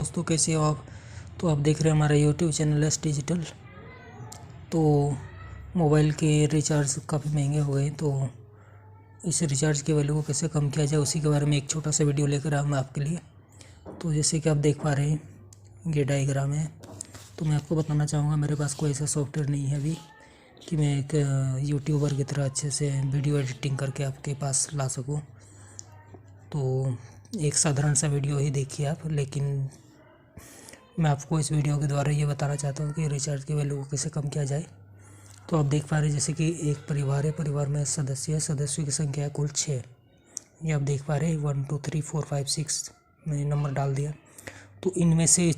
दोस्तों कैसे हो आप। तो आप देख रहे हैं हमारा यूट्यूब चैनल एस डिजिटल। तो मोबाइल के रिचार्ज काफ़ी महंगे हो गए, तो इस रिचार्ज की वैल्यू को कैसे कम किया जाए उसी के बारे में एक छोटा सा वीडियो लेकर आया मैं आपके लिए। तो जैसे कि आप देख पा रहे हैं ये डायग्राम है। तो मैं आपको बताना चाहूँगा मेरे पास कोई ऐसा सॉफ्टवेयर नहीं है अभी कि मैं एक यूट्यूबर की तरह अच्छे से वीडियो एडिटिंग करके आपके पास ला सकूँ। तो एक साधारण सा वीडियो ही देखिए आप, लेकिन मैं आपको इस वीडियो के द्वारा ये बताना चाहता हूँ कि रिचार्ज की वैल्यू को कैसे कम किया जाए। तो आप देख पा रहे हैं जैसे कि एक परिवार है, परिवार में सदस्य है, सदस्यों की संख्या है कुल 6। ये आप देख पा रहे हैं 1 2 3 4 5 6 मैंने नंबर डाल दिया। तो इनमें से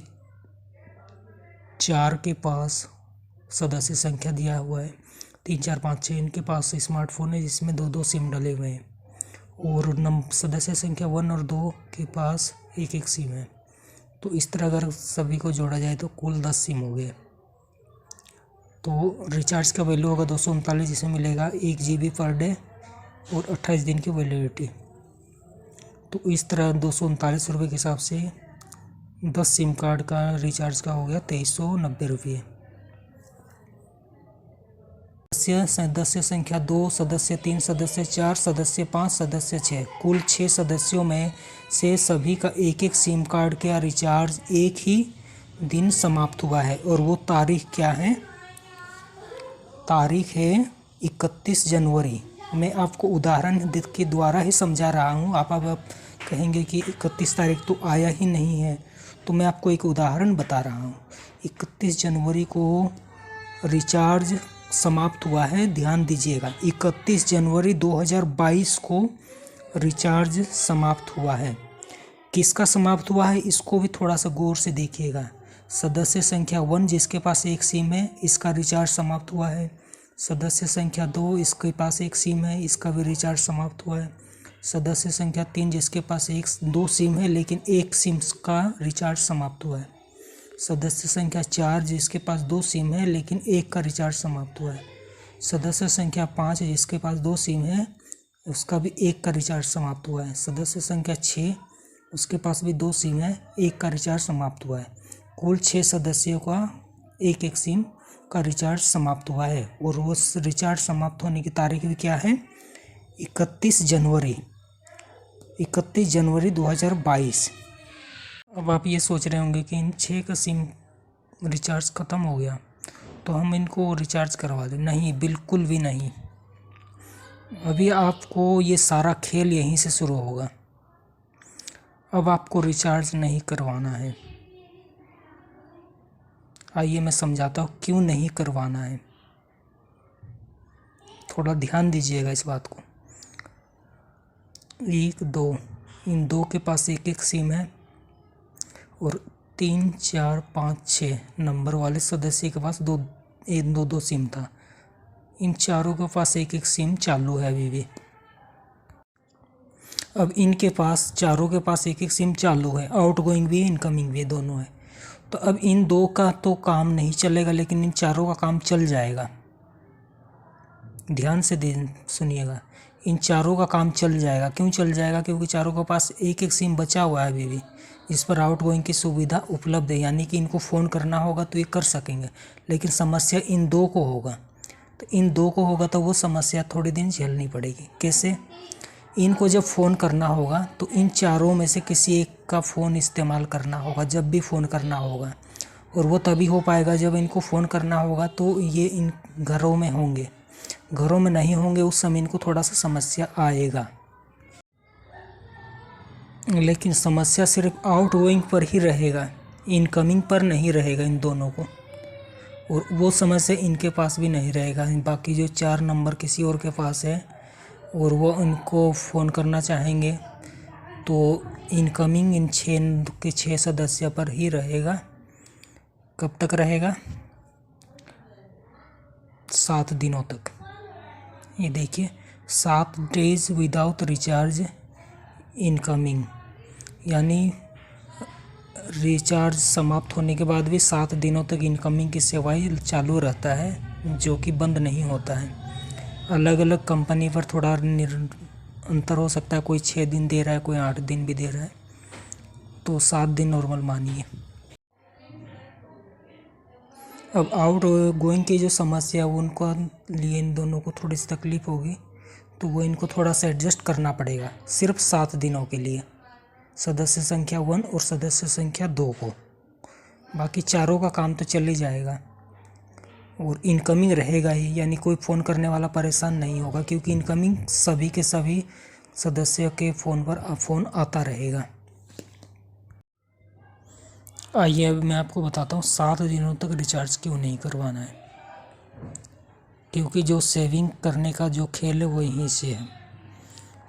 4 के पास सदस्य संख्या दिया हुआ है, 3 4 5 6 इनके पास स्मार्टफोन है जिसमें 2 सिम डले हुए हैं, और सदस्य संख्या 1 और 2 के पास एक सिम है। तो इस तरह अगर सभी को जोड़ा जाए तो कुल 10 सिम हो गए। तो रिचार्ज का वैल्यू होगा 239, जिसमें मिलेगा 1 GB पर डे और 28 दिन की वैलिडिटी। तो इस तरह 239 रुपये के हिसाब से 10 सिम कार्ड का रिचार्ज का हो गया 2390 रुपये। सदस्य संख्या 2, सदस्य 3, सदस्य 4, सदस्य 5, सदस्य 6, कुल 6 सदस्यों में से सभी का एक सिम कार्ड का रिचार्ज एक ही दिन समाप्त हुआ है। और वो तारीख क्या है? तारीख है 31 जनवरी। मैं आपको उदाहरण के द्वारा ही समझा रहा हूँ। आप कहेंगे कि 31 तारीख तो आया ही नहीं है, तो मैं आपको एक उदाहरण बता रहा हूँ। 31 जनवरी को रिचार्ज समाप्त हुआ है, ध्यान दीजिएगा। 31 जनवरी 2022 को रिचार्ज समाप्त हुआ है। किसका समाप्त हुआ है इसको भी थोड़ा सा गौर से देखिएगा। सदस्य संख्या 1 जिसके पास एक सिम है, इसका रिचार्ज समाप्त हुआ है। सदस्य संख्या 2 इसके पास एक सिम है, इसका भी रिचार्ज समाप्त हुआ है। सदस्य संख्या 3 जिसके पास 2 सिम है लेकिन एक सिम का रिचार्ज समाप्त हुआ है। सदस्य संख्या 4 जिसके पास 2 सिम है लेकिन एक का रिचार्ज समाप्त हुआ है। सदस्य संख्या 5 जिसके पास 2 सिम है, उसका भी एक का रिचार्ज समाप्त हुआ है। सदस्य संख्या 6 उसके पास भी 2 सिम है, एक का रिचार्ज समाप्त हुआ है। कुल 6 सदस्यों का एक सिम का रिचार्ज समाप्त हुआ है, और वो रिचार्ज समाप्त होने की तारीख भी क्या है? 31 जनवरी 2022। अब आप ये सोच रहे होंगे कि इन 6 का सिम रिचार्ज ख़त्म हो गया तो हम इनको रिचार्ज करवा दें। नहीं, बिल्कुल भी नहीं। अभी आपको ये सारा खेल यहीं से शुरू होगा। अब आपको रिचार्ज नहीं करवाना है। आइए मैं समझाता हूँ क्यों नहीं करवाना है। थोड़ा ध्यान दीजिएगा इस बात को। 1 2 इन 2 के पास एक सिम है, और 3 4 5 6 नंबर वाले सदस्य के पास 2 सिम था। इन चारों के पास एक सिम चालू है अभी भी। अब इनके पास चारों के पास एक सिम चालू है, आउटगोइंग भी है, इनकमिंग भी दोनों है। तो अब इन 2 का तो काम नहीं चलेगा, लेकिन इन चारों का काम चल जाएगा। ध्यान से सुनिएगा, इन चारों का काम चल जाएगा। क्यों चल जाएगा? क्योंकि चारों के पास एक सिम बचा हुआ है अभी भी, इस पर आउटगोइंग की सुविधा उपलब्ध है, यानी कि इनको फ़ोन करना होगा तो ये कर सकेंगे। लेकिन समस्या इन 2 को होगा। तो इन 2 को होगा तो वो समस्या थोड़े दिन झेलनी पड़ेगी। कैसे? इनको जब फ़ोन करना होगा तो इन चारों में से किसी एक का फ़ोन इस्तेमाल करना होगा जब भी फ़ोन करना होगा, और वो तभी हो पाएगा जब इनको फ़ोन करना होगा तो ये इन घरों में होंगे। घरों में नहीं होंगे उस समय इनको थोड़ा सा समस्या आएगा, लेकिन समस्या सिर्फ आउटगोइंग पर ही रहेगा, इनकमिंग पर नहीं रहेगा इन दोनों को। और वो समस्या इनके पास भी नहीं रहेगा। बाकी जो 4 नंबर किसी और के पास है और वो उनको फ़ोन करना चाहेंगे तो इनकमिंग इन 6 सदस्य पर ही रहेगा। कब तक रहेगा? 7 दिनों तक। ये देखिए, 7 डेज विदाउट रिचार्ज इनकमिंग, यानी रिचार्ज समाप्त होने के बाद भी 7 दिनों तक इनकमिंग की सेवाएं चालू रहता है, जो कि बंद नहीं होता है। अलग अलग कंपनी पर थोड़ा अंतर हो सकता है, कोई 6 दिन दे रहा है, कोई 8 दिन भी दे रहा है। तो 7 दिन नॉर्मल मानिए। अब आउट गोइंग की जो समस्या वो उनको लिए इन दोनों को थोड़ी सी तकलीफ़ होगी, तो वो इनको थोड़ा सा एडजस्ट करना पड़ेगा सिर्फ 7 दिनों के लिए, सदस्य संख्या 1 और सदस्य संख्या 2 को। बाकी चारों का काम तो चल ही जाएगा और इनकमिंग रहेगा ही, यानी कोई फ़ोन करने वाला परेशान नहीं होगा, क्योंकि इनकमिंग सभी के सभी सदस्यों के फ़ोन पर फ़ोन आता रहेगा। आइए अब मैं आपको बताता हूँ 7 दिनों तक रिचार्ज क्यों नहीं करवाना है, क्योंकि जो सेविंग करने का जो खेल है वो यहीं से है।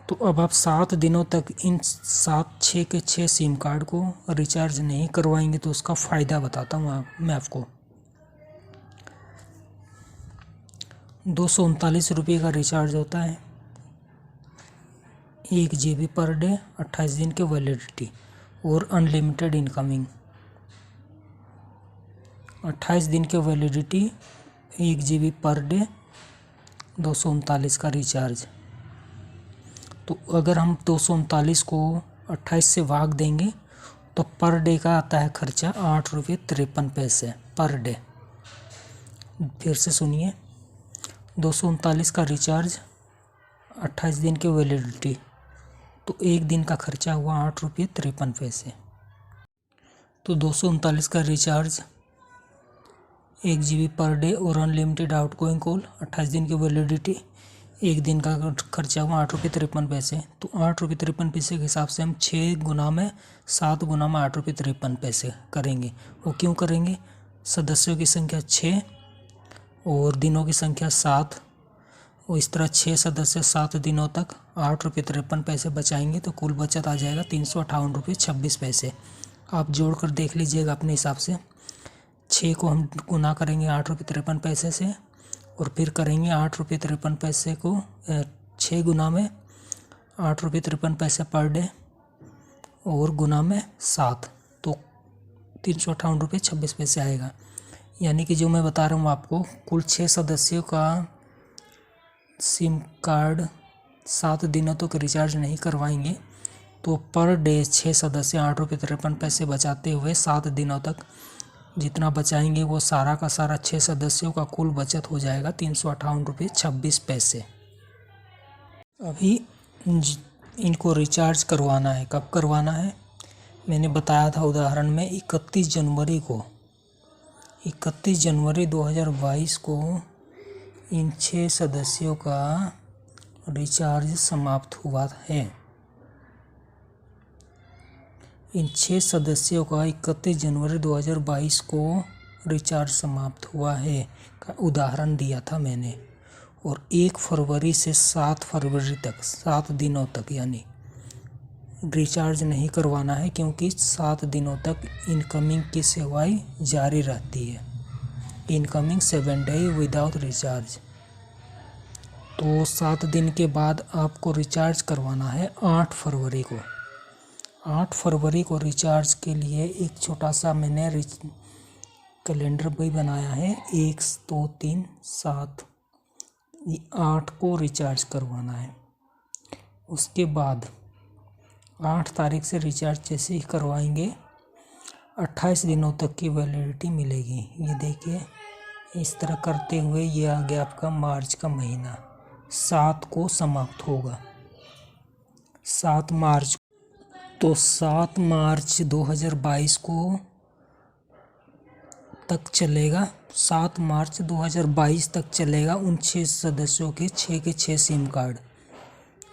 तो अब आप 7 दिनों तक इन 6 के 6 सिम कार्ड को रिचार्ज नहीं करवाएंगे तो उसका फ़ायदा बताता हूँ मैं आपको। 239 रुपये का रिचार्ज होता है, 1 GB पर डे, 28 दिन की वैलिडिटी और अनलिमिटेड इनकमिंग। 28 दिन की वैलिडिटी, 1 GB पर डे, 239 का रिचार्ज। तो अगर हम 239 को 28 से भाग देंगे तो पर डे का आता है खर्चा 8 रुपये 53 पैसे पर डे। फिर से सुनिए, 239 का रिचार्ज, 28 दिन की वैलिडिटी, तो एक दिन का खर्चा हुआ 8 रुपये 53 पैसे। तो 239 का रिचार्ज, 1 GB पर डे और अनलिमिटेड आउटगोइंग कॉल, 28 दिन की वैलिडिटी, एक दिन का खर्चा हुआ 8 रुपये 53 पैसे। तो 8 रुपये 53 पैसे के हिसाब से हम 6 गुना में 7 गुना में 8 रुपये 53 पैसे करेंगे। वो क्यों करेंगे? सदस्यों की संख्या 6 और दिनों की संख्या 7, और इस तरह 6 सदस्य 7 दिनों तक 8 रुपये 53 पैसे बचाएंगे तो कुल बचत आ जाएगा 358 रुपये 26 पैसे। आप जोड़ कर देख लीजिएगा अपने हिसाब से। 6 को हम गुना करेंगे 8 रुपये 53 पैसे से और फिर करेंगे 8 रुपये 53 पैसे को 6 गुना में 8 रुपये 53 पैसे पर डे और गुना में 7, तो 358 रुपये 26 पैसे आएगा। यानी कि जो मैं बता रहा हूँ आपको, कुल 6 सदस्यों का सिम कार्ड 7 दिनों तक रिचार्ज नहीं करवाएंगे तो पर डे 6 सदस्य 8 रुपये 53 पैसे बचाते हुए 7 दिनों तक जितना बचाएंगे वो सारा का सारा 6 सदस्यों का कुल बचत हो जाएगा 358 रुपये 26 पैसे। अभी इनको रिचार्ज करवाना है। कब करवाना है? मैंने बताया था उदाहरण में 31 जनवरी 2022 को इन 6 सदस्यों का रिचार्ज समाप्त हुआ है। इन 6 सदस्यों का 31 जनवरी 2022 को रिचार्ज समाप्त हुआ है का उदाहरण दिया था मैंने। और 1 फरवरी से 7 फरवरी तक 7 दिनों तक यानी रिचार्ज नहीं करवाना है, क्योंकि 7 दिनों तक इनकमिंग की सेवाएं जारी रहती है। Incoming 7 day without recharge. तो 7 दिन के बाद आपको रिचार्ज करवाना है 8 फरवरी को। 8 फरवरी को रिचार्ज के लिए एक छोटा सा मैंने कैलेंडर भी बनाया है। 1 2 3 7 8 को रिचार्ज करवाना है। उसके बाद 8 तारीख से रिचार्ज जैसे ही करवाएंगे 28 दिनों तक की वैलिडिटी मिलेगी। ये देखिए, इस तरह करते हुए ये आ गया आपका मार्च का महीना। 7 को समाप्त होगा, 7 मार्च। तो 7 मार्च 2022 को तक चलेगा, 7 मार्च 2022 तक चलेगा उन 6 सदस्यों के 6 के 6 सिम कार्ड।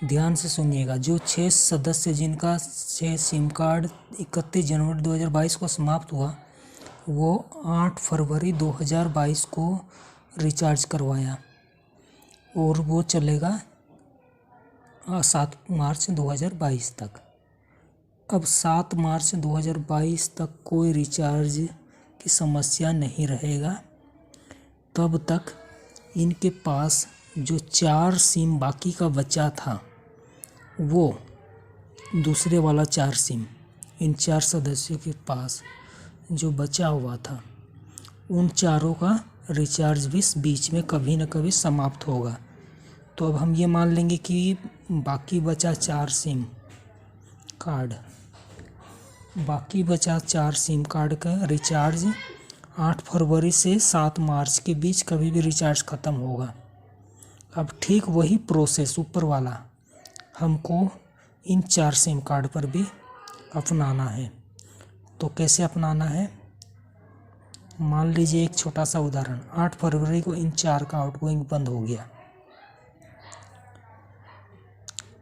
ध्यान से सुनिएगा, जो 6 सदस्य जिनका 6 सिम कार्ड 31 जनवरी 2022 को समाप्त हुआ, वो 8 फरवरी 2022 को रिचार्ज करवाया और वो चलेगा 7 मार्च 2022 तक। अब 7 मार्च 2022 तक कोई रिचार्ज की समस्या नहीं रहेगा। तब तक इनके पास जो 4 सिम बाकी का बचा था, वो दूसरे वाला 4 सिम इन 4 सदस्यों के पास जो बचा हुआ था, उन चारों का रिचार्ज भी बीच में कभी न कभी समाप्त होगा। तो अब हम ये मान लेंगे कि बाकी बचा 4 सिम कार्ड, बाकी बचा 4 सिम कार्ड का रिचार्ज 8 फरवरी से 7 मार्च के बीच कभी भी रिचार्ज ख़त्म होगा। अब ठीक वही प्रोसेस ऊपर वाला हमको इन 4 सिम कार्ड पर भी अपनाना है। तो कैसे अपनाना है, मान लीजिए एक छोटा सा उदाहरण, 8 फरवरी को इन 4 का आउटगोइंग बंद हो गया,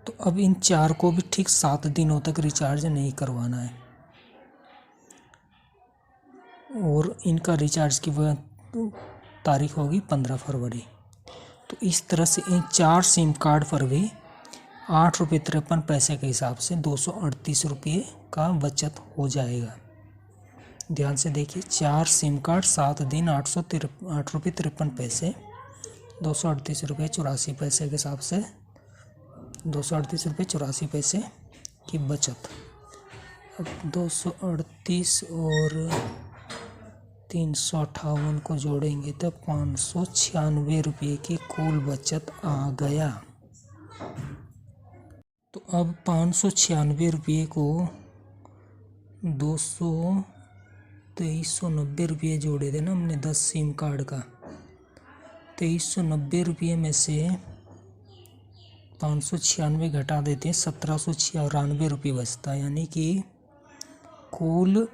तो अब इन 4 को भी ठीक 7 दिनों तक रिचार्ज नहीं करवाना है और इनका रिचार्ज की वह तारीख होगी 15 फरवरी। तो इस तरह से इन 4 सिम कार्ड पर भी 8.53 रुपये के हिसाब से 238 रुपये का बचत हो जाएगा। ध्यान से देखिए, 4 सिम कार्ड 7 दिन 8.53 रुपये 238 रुपये 84 पैसे के हिसाब से 238 रुपये 84 पैसे की बचत। अब 238 और 358 को जोड़ेंगे तो 596 रुपये की कुल बचत आ गया। तो अब 596 रुपये को 2390 रुपये जोड़े थे ना हमने 10 सिम कार्ड का, 2390 रुपये में से 596 घटा देते हैं, 1794 रुपये बचता है, यानी कि कुल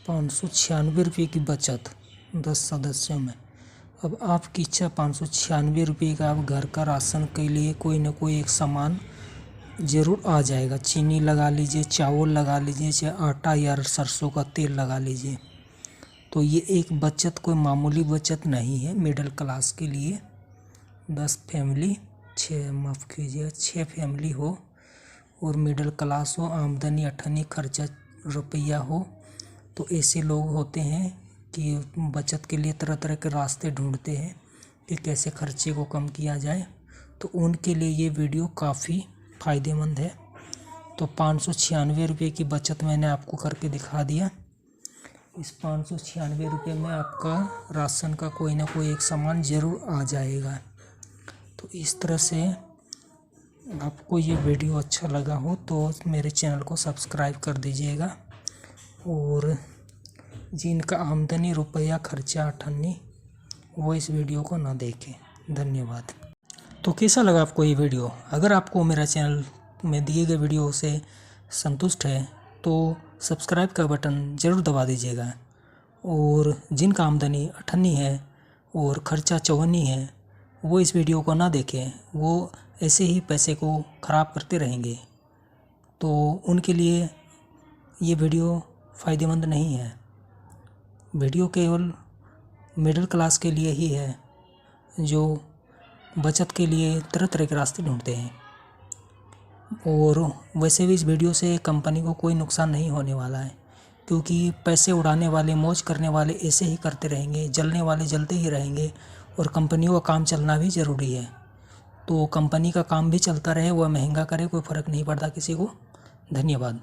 596 रुपये की बचत 10 सदस्यों में। अब आपकी इच्छा 596 रुपये का आप घर का राशन के लिए कोई ना कोई एक सामान ज़रूर आ जाएगा। चीनी लगा लीजिए, चावल लगा लीजिए, चाहे आटा या सरसों का तेल लगा लीजिए। तो ये एक बचत कोई मामूली बचत नहीं है। मिडिल क्लास के लिए 10 फैमिली 6 फैमिली हो और मिडिल क्लास हो, आमदनी 8 खर्चा रुपया हो, तो ऐसे लोग होते हैं कि बचत के लिए तरह तरह के रास्ते ढूंढते हैं कि कैसे खर्चे को कम किया जाए। तो उनके लिए ये वीडियो काफ़ी फ़ायदेमंद है। तो 596 रुपये की बचत मैंने आपको करके दिखा दिया। इस 596 रुपये में आपका राशन का कोई ना कोई एक सामान ज़रूर आ जाएगा। तो इस तरह से आपको ये वीडियो अच्छा लगा हो तो मेरे चैनल को सब्सक्राइब कर दीजिएगा और जिनका आमदनी रुपया खर्चा 8 वो इस वीडियो को ना देखें। धन्यवाद। तो कैसा लगा आपको ये वीडियो? अगर आपको मेरा चैनल में दिए गए वीडियो से संतुष्ट है तो सब्सक्राइब का बटन ज़रूर दबा दीजिएगा और जिनका आमदनी 8 है और ख़र्चा 54 है वो इस वीडियो को ना देखें, वो ऐसे ही पैसे को ख़राब करते रहेंगे। तो उनके लिए ये वीडियो फ़ायदेमंद नहीं है। वीडियो केवल मिडिल क्लास के लिए ही है जो बचत के लिए तरह तरह के रास्ते ढूंढते हैं। और वैसे भी इस वीडियो से कंपनी को कोई नुकसान नहीं होने वाला है, क्योंकि पैसे उड़ाने वाले, मौज करने वाले ऐसे ही करते रहेंगे, जलने वाले जलते ही रहेंगे और कंपनियों का काम चलना भी ज़रूरी है। तो कंपनी का काम भी चलता रहे, वह महंगा करे, कोई फ़र्क नहीं पड़ता किसी को। धन्यवाद।